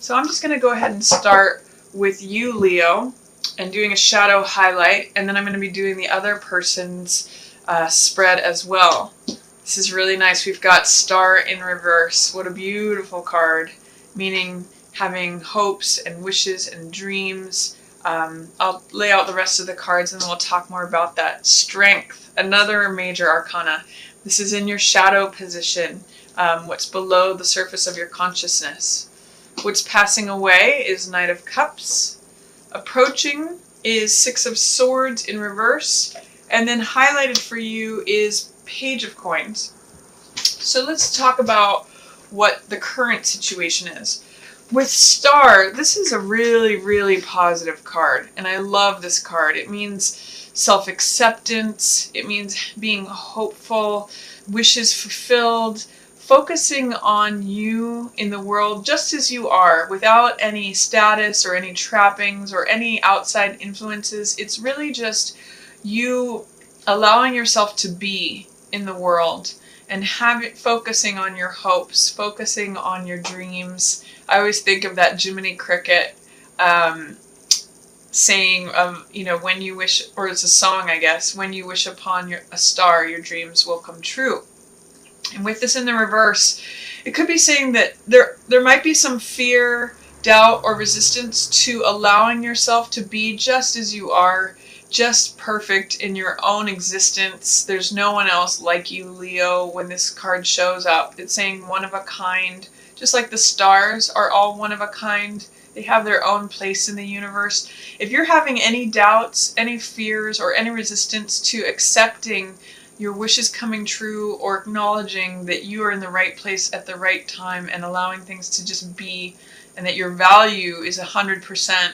So I'm just going to go ahead and start with you, Leo, and doing a shadow highlight, and then I'm going to be doing the other person's spread as well. This is really nice. We've got Star in reverse. What a beautiful card, meaning having hopes and wishes and dreams. I'll lay out the rest of the cards and then we'll talk more about that. Strength, another major arcana. This is in your shadow position, what's below the surface of your consciousness. What's passing away is Knight of Cups. Approaching is Six of Swords in reverse. And then highlighted for you is Page of Coins. So let's talk about what the current situation is. With Star, this is a really, really positive card. And I love this card. It means self-acceptance. It means being hopeful, wishes fulfilled, focusing on you in the world just as you are, without any status or any trappings or any outside influences. It's really just you allowing yourself to be in the world and focusing on your hopes, focusing on your dreams. I always think of that Jiminy Cricket saying of, when you wish, or it's a song, I guess, when you wish upon a star, your dreams will come true. And with this in the reverse, it could be saying that there might be some fear, doubt, or resistance to allowing yourself to be just as you are, just perfect in your own existence. There's no one else like you, Leo, when this card shows up. It's saying one of a kind, just like the stars are all one of a kind. They have their own place in the universe. If you're having any doubts, any fears, or any resistance to accepting your wishes coming true, or acknowledging that you are in the right place at the right time and allowing things to just be, and that your value is 100%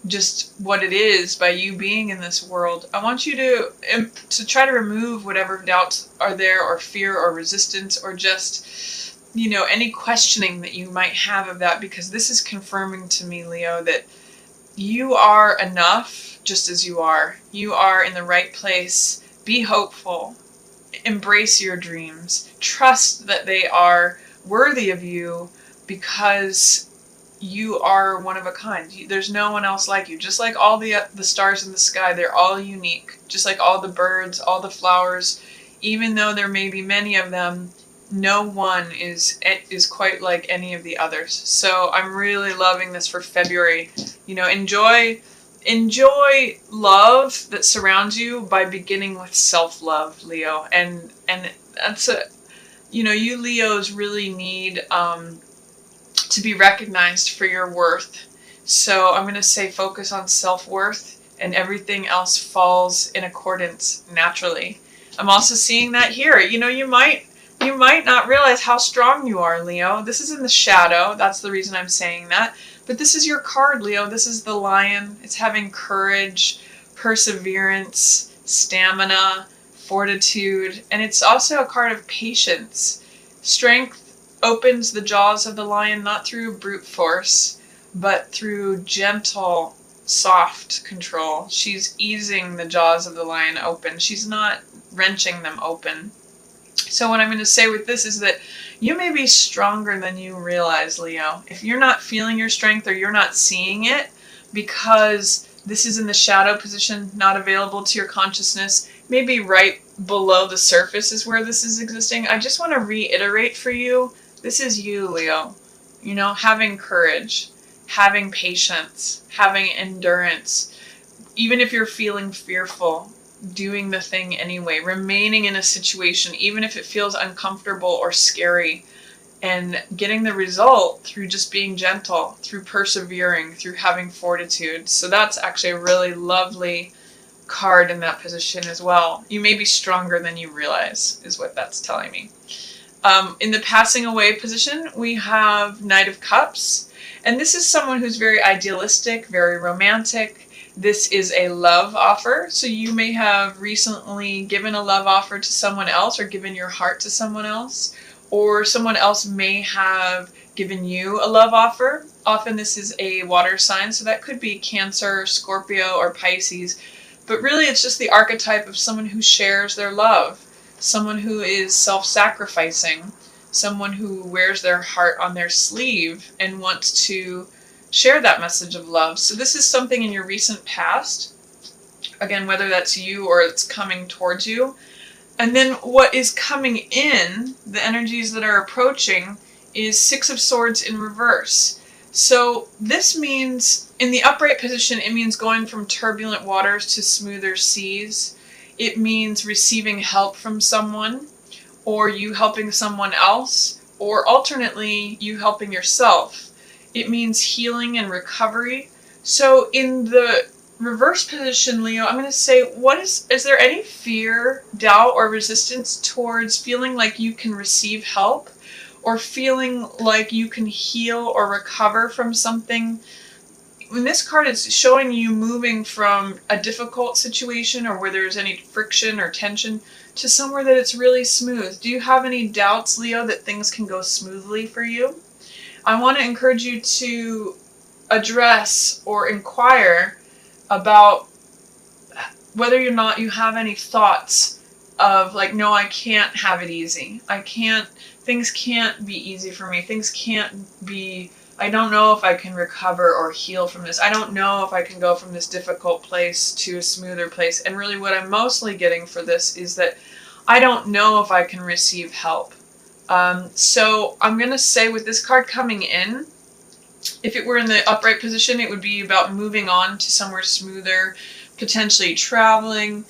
just what it is by you being in this world, I want you to try to remove whatever doubts are there, or fear, or resistance, or just, any questioning that you might have of that, because this is confirming to me, Leo, that you are enough just as you are. You are in the right place. Be hopeful. Embrace your dreams. Trust that they are worthy of you, because you are one of a kind. There's no one else like you. Just like all the stars in the sky, they're all unique. Just like all the birds, all the flowers, even though there may be many of them, no one is quite like any of the others. So I'm really loving this for February. Enjoy love that surrounds you by beginning with self-love, Leo. And that's you Leos really need to be recognized for your worth. So I'm going to say focus on self-worth, and everything else falls in accordance naturally. I'm also seeing that here. You might not realize how strong you are, Leo. This is in the shadow. That's the reason I'm saying that. But this is your card, Leo. This is the lion. It's having courage, perseverance, stamina, fortitude, and it's also a card of patience. Strength opens the jaws of the lion not through brute force, but through gentle, soft control. She's easing the jaws of the lion open. She's not wrenching them open. So what I'm going to say with this is that you may be stronger than you realize, Leo. If you're not feeling your strength, or you're not seeing it because this is in the shadow position, not available to your consciousness, maybe right below the surface is where this is existing, I just want to reiterate for you, this is you, Leo. Having courage, having patience, having endurance. Even if you're feeling fearful, doing the thing anyway, remaining in a situation, even if it feels uncomfortable or scary, and getting the result through just being gentle, through persevering, through having fortitude. So that's actually a really lovely card in that position as well. You may be stronger than you realize, is what that's telling me. In the passing away position, we have Knight of Cups, and this is someone who's very idealistic, very romantic. This is a love offer, so you may have recently given a love offer to someone else, or given your heart to someone else, or someone else may have given you a love offer. Often this is a water sign, so that could be Cancer, Scorpio, or Pisces, but really it's just the archetype of someone who shares their love, someone who is self-sacrificing, someone who wears their heart on their sleeve and wants to share that message of love. So this is something in your recent past, again, whether that's you or it's coming towards you. And then what is coming in, the energies that are approaching, is Six of Swords in reverse. So this means, in the upright position, it means going from turbulent waters to smoother seas. It means receiving help from someone, or you helping someone else, or alternately, you helping yourself. It means healing and recovery. So in the reverse position, Leo, I'm going to say, is there any fear, doubt, or resistance towards feeling like you can receive help, or feeling like you can heal or recover from something? In this card, it's showing you moving from a difficult situation or where there's any friction or tension to somewhere that it's really smooth. Do you have any doubts, Leo, that things can go smoothly for you? I want to encourage you to address or inquire about whether or not you have any thoughts of like, no, I can't have it easy. Things can't be easy for me. I don't know if I can recover or heal from this. I don't know if I can go from this difficult place to a smoother place. And really what I'm mostly getting for this is that I don't know if I can receive help. So I'm going to say, with this card coming in, if it were in the upright position, it would be about moving on to somewhere smoother, potentially traveling,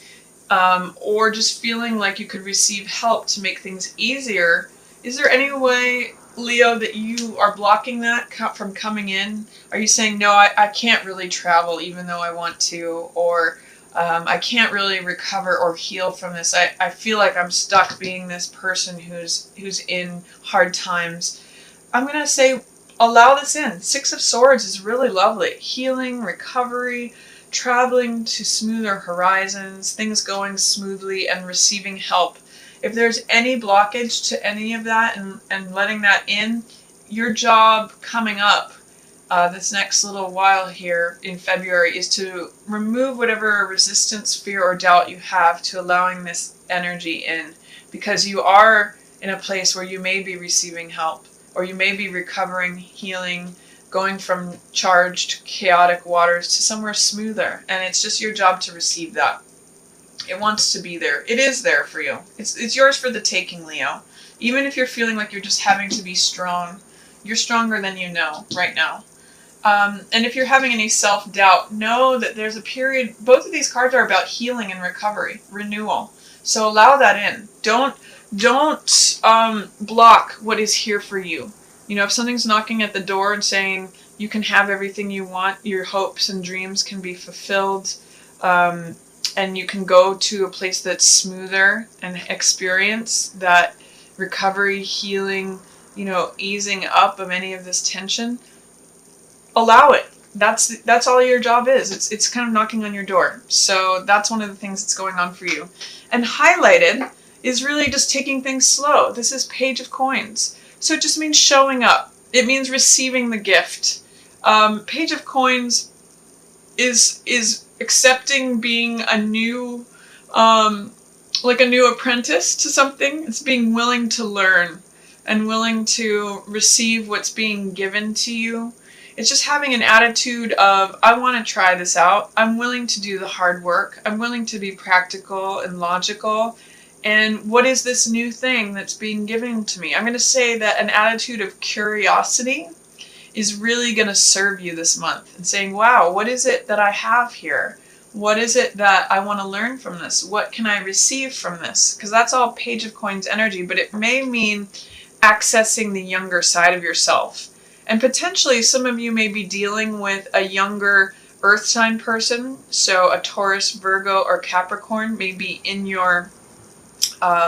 or just feeling like you could receive help to make things easier. Is there any way, Leo, that you are blocking that from coming in? Are you saying, no, I can't really travel even though I want to, or I can't really recover or heal from this. I feel like I'm stuck being this person who's in hard times. I'm going to say, allow this in. Six of Swords is really lovely. Healing, recovery, traveling to smoother horizons, things going smoothly, and receiving help. If there's any blockage to any of that and letting that in, your job coming up this next little while here in February is to remove whatever resistance, fear, or doubt you have to allowing this energy in, because you are in a place where you may be receiving help, or you may be recovering, healing, going from charged, chaotic waters to somewhere smoother, and it's just your job to receive that. It wants to be there. It is there for you. It's yours for the taking, Leo. Even if you're feeling like you're just having to be strong, you're stronger than you know right now. And if you're having any self-doubt, know that there's a period. Both of these cards are about healing and recovery, renewal. So allow that in. Don't block what is here for you. You know, if something's knocking at the door and saying you can have everything you want, your hopes and dreams can be fulfilled, and you can go to a place that's smoother and experience that recovery, healing, easing up of any of this tension, allow it. That's all your job is. It's kind of knocking on your door. So that's one of the things that's going on for you. And highlighted is really just taking things slow. This is Page of Coins. So it just means showing up. It means receiving the gift. Page of Coins is accepting being a new, like a new apprentice to something. It's being willing to learn and willing to receive what's being given to you. It's just having an attitude of, I want to try this out. I'm willing to do the hard work. I'm willing to be practical and logical. And what is this new thing that's being given to me? I'm going to say that an attitude of curiosity is really going to serve you this month. And saying, wow, what is it that I have here? What is it that I want to learn from this? What can I receive from this? Because that's all Page of Coins energy, but it may mean accessing the younger side of yourself. And potentially some of you may be dealing with a younger earth sign person. So a Taurus, Virgo, or Capricorn may be in your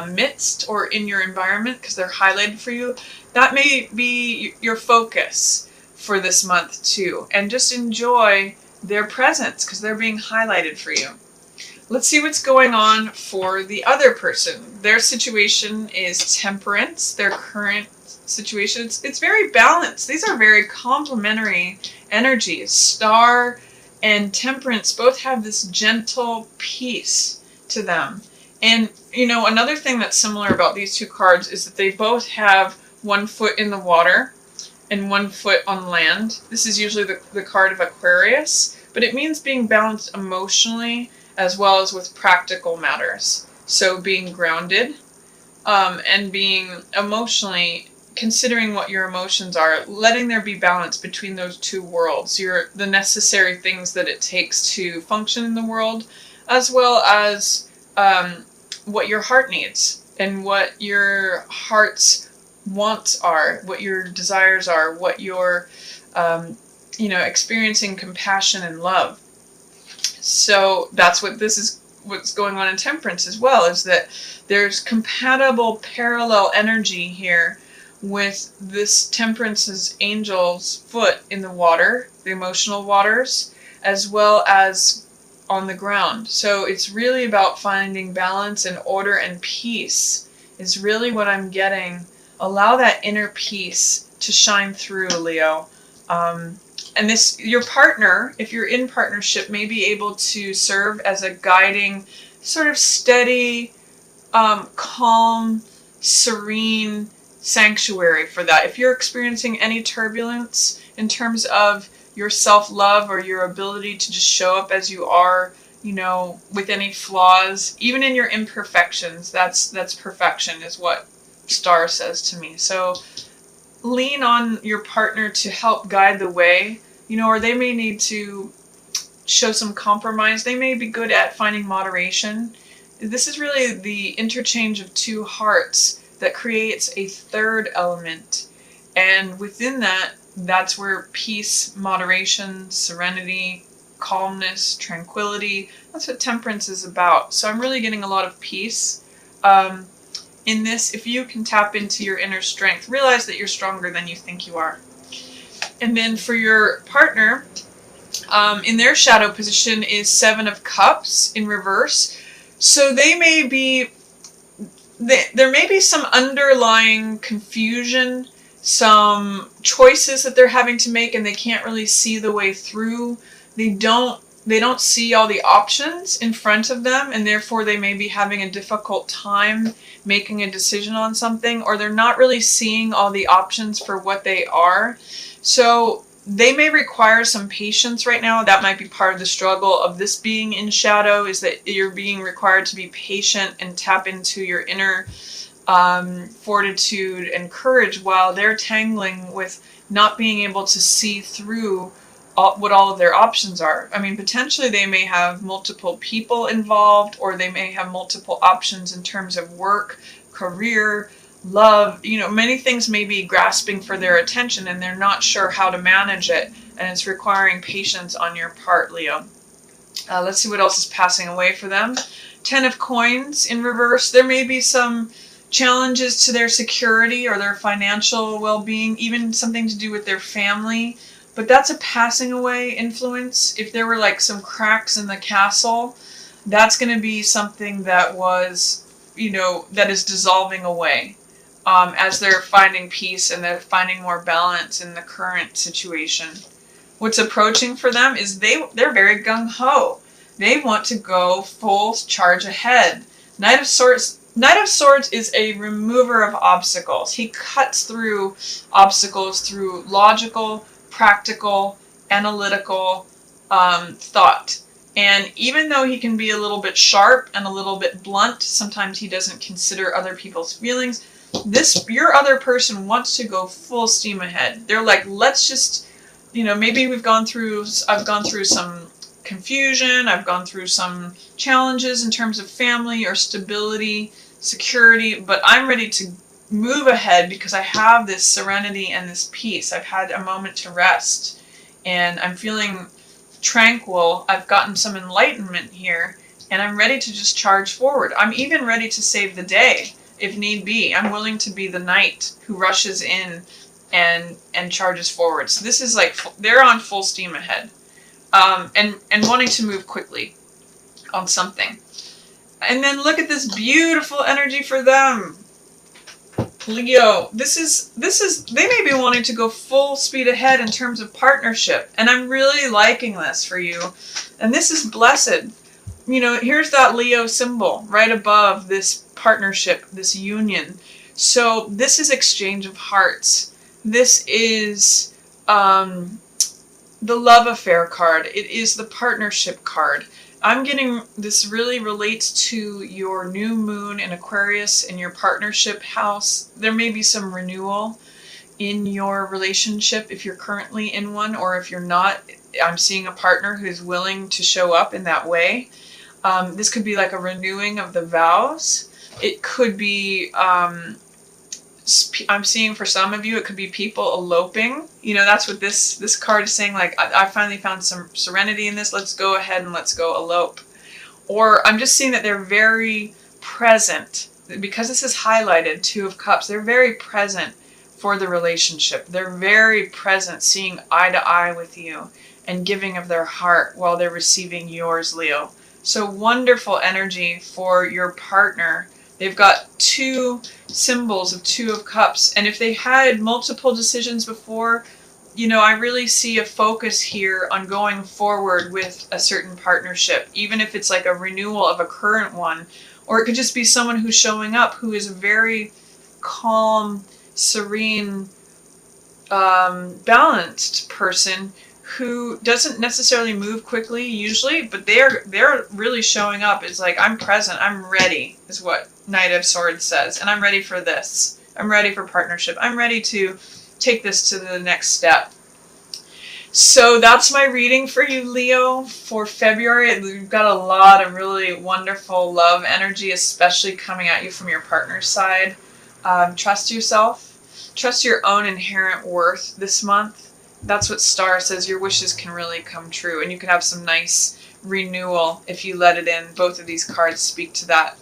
midst or in your environment because they're highlighted for you. That may be your focus for this month too. And just enjoy their presence because they're being highlighted for you. Let's see what's going on for the other person. Their situation is Temperance, their current situation. It's very balanced. These are very complementary energies. Star and Temperance both have this gentle peace to them. And, another thing that's similar about these two cards is that they both have 1 foot in the water and 1 foot on land. This is usually the card of Aquarius, but it means being balanced emotionally as well as with practical matters. So being grounded, and being emotionally, considering what your emotions are, letting there be balance between those two worlds, the necessary things that it takes to function in the world, as well as what your heart needs and what your heart's wants are, what your desires are, what you're, experiencing compassion and love. So that's what's going on in Temperance as well, is that there's compatible parallel energy here with this Temperance's angel's foot in the water, the emotional waters, as well as on the ground. So it's really about finding balance and order and peace is really what I'm getting. Allow that inner peace to shine through, Leo. And your partner, if you're in partnership, may be able to serve as a guiding, sort of steady, calm, serene sanctuary for that. If you're experiencing any turbulence in terms of your self-love or your ability to just show up as you are, with any flaws, even in your imperfections, that's perfection, is what Star says to me. So lean on your partner to help guide the way, or they may need to show some compromise. They may be good at finding moderation. This is really the interchange of two hearts that creates a third element. And within that, that's where peace, moderation, serenity, calmness, tranquility, that's what Temperance is about. So I'm really getting a lot of peace. In this, if you can tap into your inner strength, realize that you're stronger than you think you are. And then for your partner, in their shadow position is 7 of Cups in reverse. So there may be some underlying confusion, some choices that they're having to make, and they can't really see the way through. They don't see all the options in front of them, and therefore they may be having a difficult time making a decision on something, or they're not really seeing all the options for what they are. So they may require some patience right now. That might be part of the struggle of this being in shadow, is that you're being required to be patient and tap into your inner fortitude and courage while they're tangling with not being able to see through what all of their options are. I mean, potentially they may have multiple people involved, or they may have multiple options in terms of work, career, love. Many things may be grasping for their attention, and they're not sure how to manage it, and it's requiring patience on your part, Leo. Let's see what else is passing away for them. 10 of Coins in reverse. There may be some challenges to their security or their financial well-being, even something to do with their family. But that's a passing away influence. If there were like some cracks in the castle, that's going to be something that was, that is dissolving away as they're finding peace and they're finding more balance in the current situation. What's approaching for them is they're very gung-ho. They want to go full charge ahead. Knight of Swords is a remover of obstacles. He cuts through obstacles through logical, practical, analytical thought. And even though he can be a little bit sharp and a little bit blunt, sometimes he doesn't consider other people's feelings. Your other person wants to go full steam ahead. They're like, let's just, maybe I've gone through some confusion, I've gone through some challenges in terms of family or stability, security, but I'm ready to move ahead because I have this serenity and this peace. I've had a moment to rest and I'm feeling tranquil. I've gotten some enlightenment here and I'm ready to just charge forward. I'm even ready to save the day if need be. I'm willing to be the knight who rushes in and charges forward. So this is like, they're on full steam ahead and wanting to move quickly on something. And then look at this beautiful energy for them. Leo, this is they may be wanting to go full speed ahead in terms of partnership, and I'm really liking this for you. And this is blessed. here's that Leo symbol right above this partnership, this union. So this is exchange of hearts. This is the love affair card. It is the partnership card. I'm getting this really relates to your new moon in Aquarius in your partnership house. There may be some renewal in your relationship if you're currently in one, or if you're not. I'm seeing a partner who's willing to show up in that way. This could be like a renewing of the vows. It could be, I'm seeing for some of you, it could be people eloping. That's what this card is saying. Like, I finally found some serenity in this. Let's go ahead and let's go elope. Or I'm just seeing that they're very present. Because this is highlighted, Two of Cups, they're very present for the relationship. They're very present, seeing eye to eye with you and giving of their heart while they're receiving yours, Leo. So wonderful energy for your partner. They've got two symbols of Two of Cups. And if they had multiple decisions before, I really see a focus here on going forward with a certain partnership, even if it's like a renewal of a current one. Or it could just be someone who's showing up who is a very calm, serene, balanced person who doesn't necessarily move quickly usually, but they're really showing up. It's like, I'm present, I'm ready, is what Knight of Swords says. And I'm ready for this. I'm ready for partnership. I'm ready to take this to the next step. So that's my reading for you, Leo, for February. We've got a lot of really wonderful love energy, especially coming at you from your partner's side. Trust yourself. Trust your own inherent worth this month. That's what Star says. Your wishes can really come true. And you can have some nice renewal if you let it in. Both of these cards speak to that.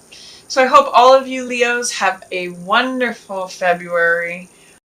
So I hope all of you Leos have a wonderful February.